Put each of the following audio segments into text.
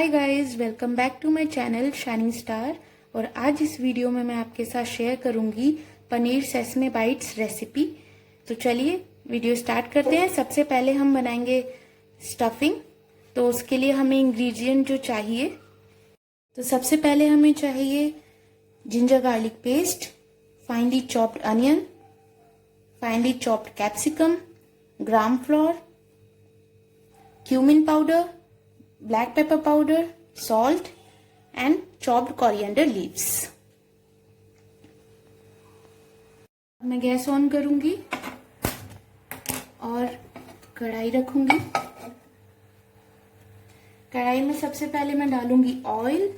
Hi guys, welcome back to my channel shining star. और आज इस वीडियो में मैं आपके साथ शेयर करूंगी पनीर सेसमे बाइट्स रेसिपी। तो चलिए वीडियो स्टार्ट करते हैं। सबसे पहले हम बनाएंगे स्टफिंग। तो उसके लिए हमें इंग्रेडिएंट जो चाहिए, तो सबसे पहले हमें चाहिए ginger garlic paste, finally chopped onion, finally chopped capsicum, gram floor, cumin powder, black pepper powder, salt and chopped coriander leaves। मैं गैस ऑन करूंगी और कढ़ाई रखूंगी। कढ़ाई में सबसे पहले मैं डालूंगी ऑयल।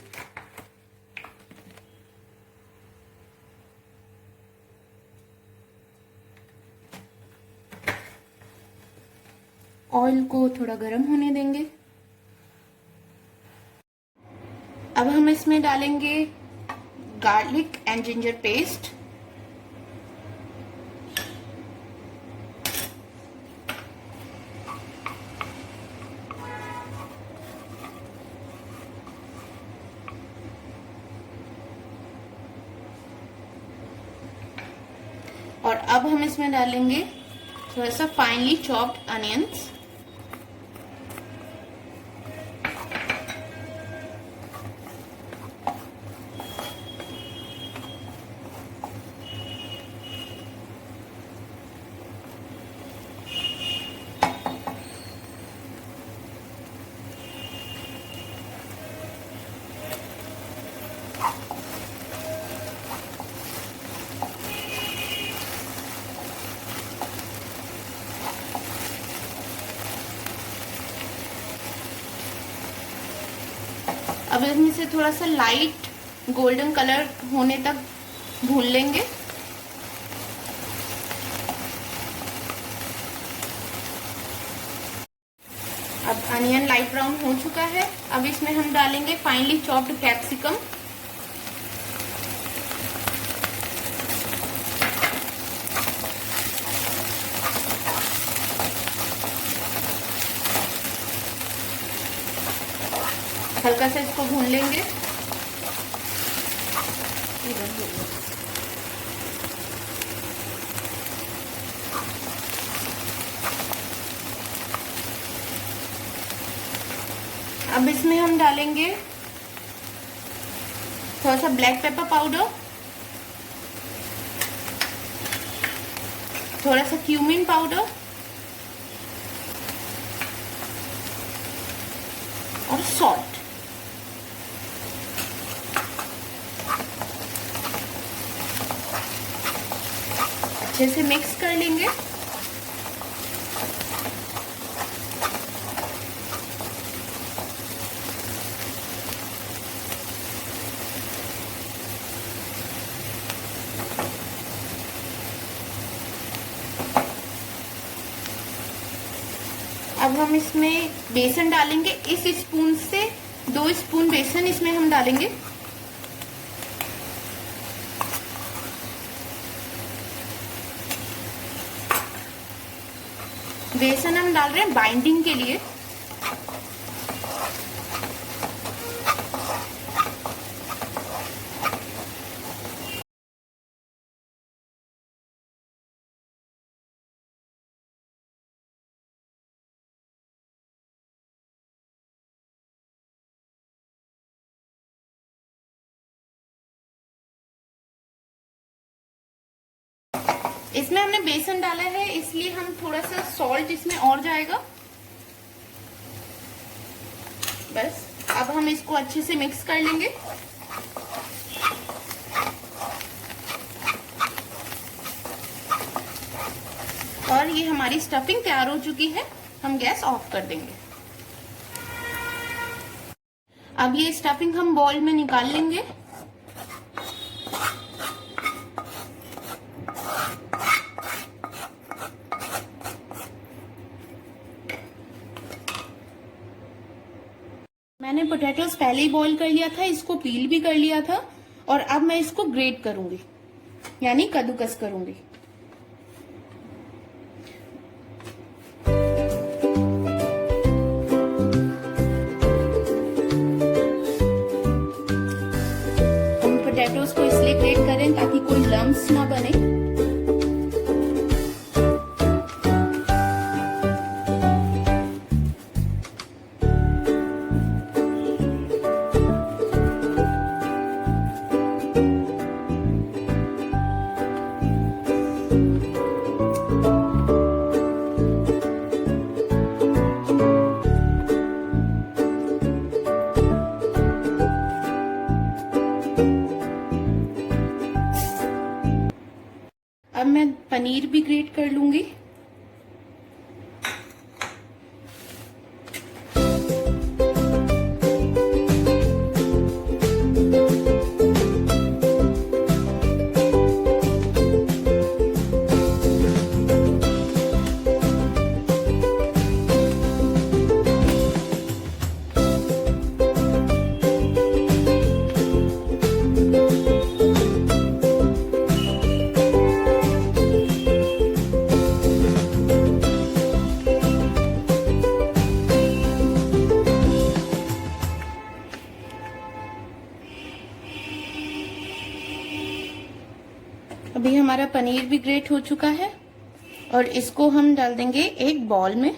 ऑयल को थोड़ा गर्म होने देंगे। अब हम इसमें डालेंगे गार्लिक एंड जिंजर पेस्ट, और अब हम इसमें डालेंगे थोड़ा सा फाइनली चॉप्ड अनियंस। अब इसमें से थोड़ा सा लाइट गोल्डन कलर होने तक भून लेंगे। अब अनियन लाइट ब्राउन हो चुका है। अब इसमें हम डालेंगे फाइनली चॉप्ड कैप्सिकम, हल्का सा इसको भून लेंगे। अब इसमें हम डालेंगे थोड़ा सा ब्लैक पेपर पाउडर, थोड़ा सा क्यूमिन पाउडर और सॉल्ट। अच्छे से मिक्स कर लेंगे। अब हम इसमें बेसन डालेंगे। इस स्पून से 2 स्पून बेसन इसमें हम डालेंगे। बेसन हम डाल रहे हैं बाइंडिंग के लिए। इसमें हमने बेसन डाला है, इसलिए हम थोड़ा सा सॉल्ट इसमें और जाएगा। बस अब हम इसको अच्छे से मिक्स कर लेंगे। और ये हमारी स्टफिंग तैयार हो चुकी है। हम गैस ऑफ कर देंगे। अब ये स्टफिंग हम बाउल में निकाल लेंगे। मैंने पोटैटोज पहले ही बॉईल कर लिया था, इसको पील भी कर लिया था। और अब मैं इसको ग्रेट करूंगी, यानी कद्दूकस करूंगी। इसलिए ग्रेट कर रहे हैं ताकि कोई लम्प्स ना बने। अब मैं पनीर भी ग्रेट कर लूंगी। अभी हमारा पनीर भी ग्रेट हो चुका है और इसको हम डाल देंगे एक बॉल में।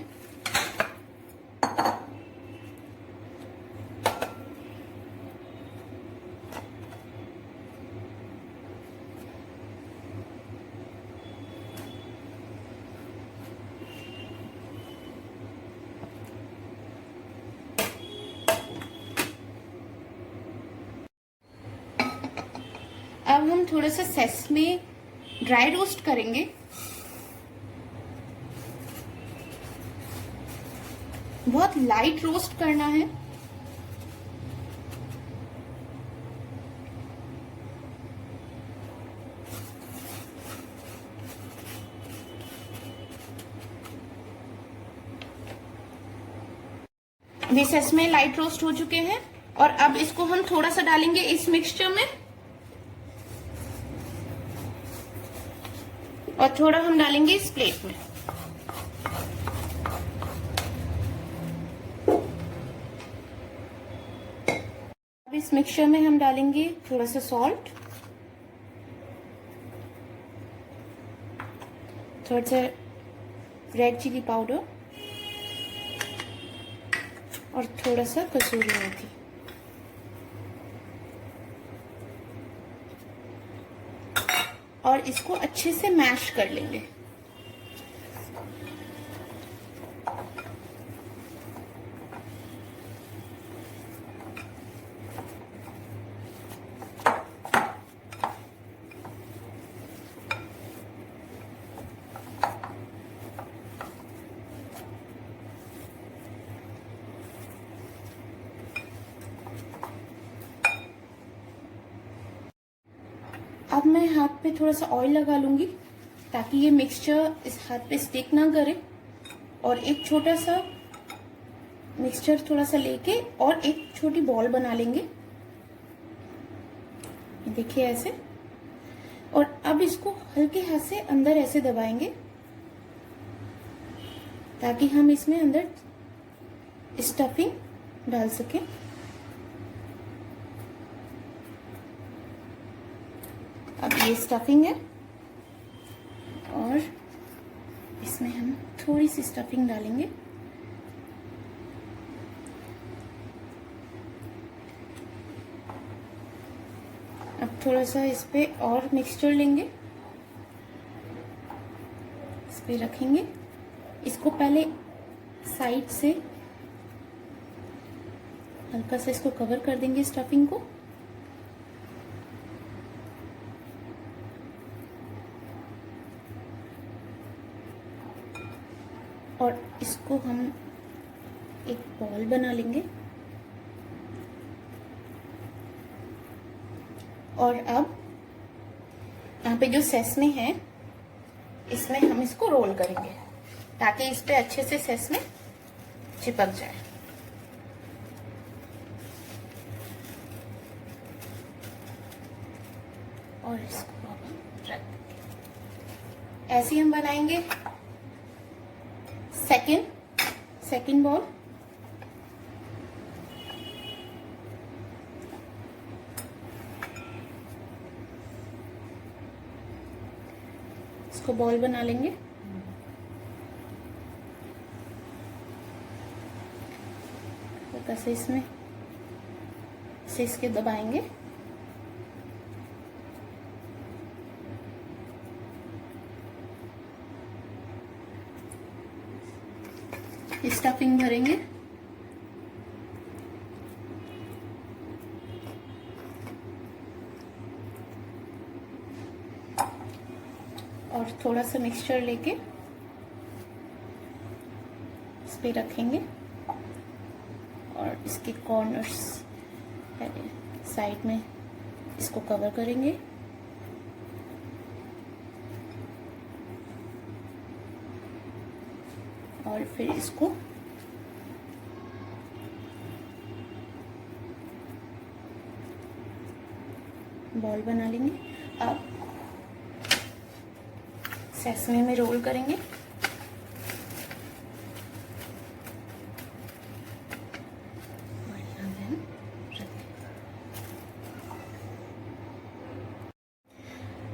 अब हम थोड़ा सा सेसमे ड्राई रोस्ट करेंगे। बहुत लाइट रोस्ट करना है। ये सेसमे लाइट रोस्ट हो चुके हैं और अब इसको हम थोड़ा सा डालेंगे इस मिक्सचर में और थोड़ा हम डालेंगे इस प्लेट में। अब इस मिक्सचर में हम डालेंगे थोड़ा सा सॉल्ट, थोड़ा सा रेड चिली पाउडर और थोड़ा सा कसूरी मेथी। और इसको अच्छे से मैश कर लेंगे। अब मैं हाथ पे थोड़ा सा ऑयल लगा लूंगी ताकि ये मिक्सचर इस हाथ पे स्टिक ना करे। और एक छोटा सा मिक्सचर थोड़ा सा लेके और एक छोटी बॉल बना लेंगे, देखिए ऐसे। और अब इसको हल्के हाथ से अंदर ऐसे दबाएंगे ताकि हम इसमें अंदर स्टफिंग डाल सकें। अब ये स्टफिंग है और इसमें हम थोड़ी सी स्टफिंग डालेंगे। अब थोड़ा सा इस पे और मिक्सचर लेंगे, इस पे रखेंगे। इसको पहले साइड से हल्का सा इसको कवर कर देंगे स्टफिंग को। और इसको हम एक बॉल बना लेंगे। और अब यहाँ पे जो सेसमे है इसमें हम इसको रोल करेंगे ताकि इस पे अच्छे से सेसमे चिपक जाए। और इसको अब हम रख देंगे। ऐसे ही हम बनाएंगे सेकेंड बॉल। इसको बॉल बना लेंगे। कैसे इसमें से इसके दबाएंगे। स्टफिंग भरेंगे और थोड़ा सा मिक्सचर लेके इस पे रखेंगे और इसके कॉर्नर्स साइड में इसको कवर करेंगे। और फिर इसको बॉल बना लेंगे। अब सेसमे में रोल करेंगे।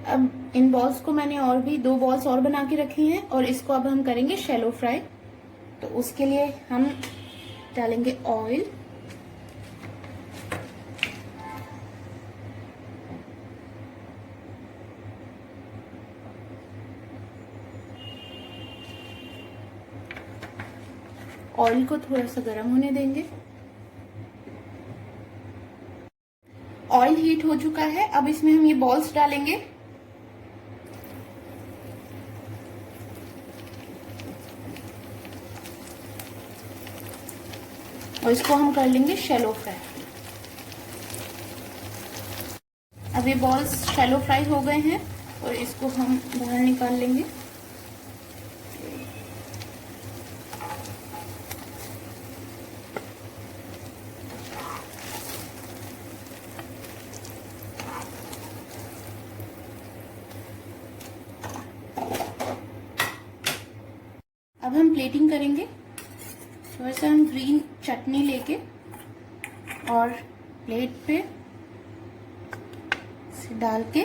अब इन बॉल्स को मैंने और भी 2 बॉल्स और बना के रखी हैं और इसको अब हम करेंगे शैलो फ्राई। तो उसके लिए हम डालेंगे ऑयल, ऑयल को थोड़ा सा गर्म होने देंगे। ऑयल हीट हो चुका है। अब इसमें हम ये बॉल्स डालेंगे। और इसको हम कर लेंगे शैलो फ्राई। अब ये बॉल्स शैलो फ्राई हो गए हैं और इसको हम बाहर निकाल लेंगे। अब हम प्लेटिंग करेंगे। थोड़ा सा हम ग्रीन चटनी लेके और प्लेट पे से डाल के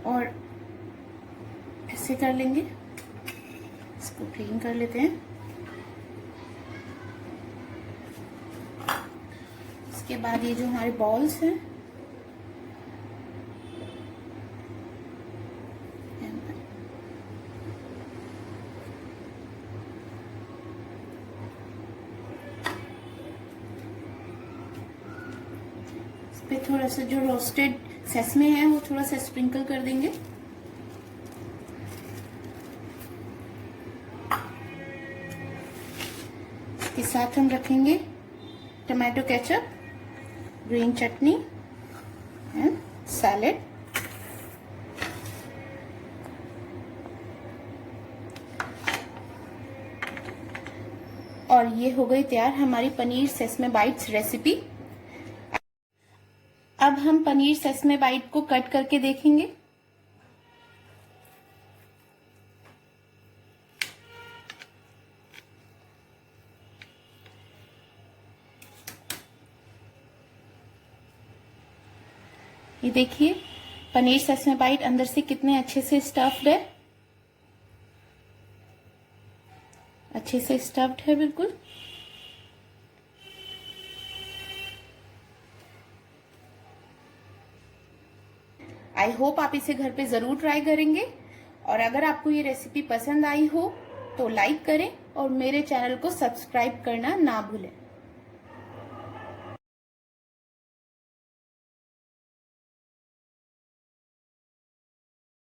और ऐसे कर लेंगे। इसको क्लीन कर लेते हैं। इसके बाद ये जो हमारे बॉल्स हैं पे थोड़ा सा जो रोस्टेड सेसमे है वो थोड़ा सा स्प्रिंकल कर देंगे। इसके साथ हम रखेंगे tomato ketchup, green chutney and salad. और ये हो गई तैयार हमारी पनीर सेसमे बाइट्स रेसिपी। अब हम पनीर सेसमे बाइट को कट करके देखेंगे। ये देखिए पनीर सेसमे बाइट अंदर से कितने अच्छे से स्टफ्ड है। अच्छे से स्टफ्ड है बिल्कुल। आई होप आप इसे घर पे जरूर ट्राई करेंगे। और अगर आपको ये रेसिपी पसंद आई हो तो लाइक करें और मेरे चैनल को सब्सक्राइब करना ना भूलें।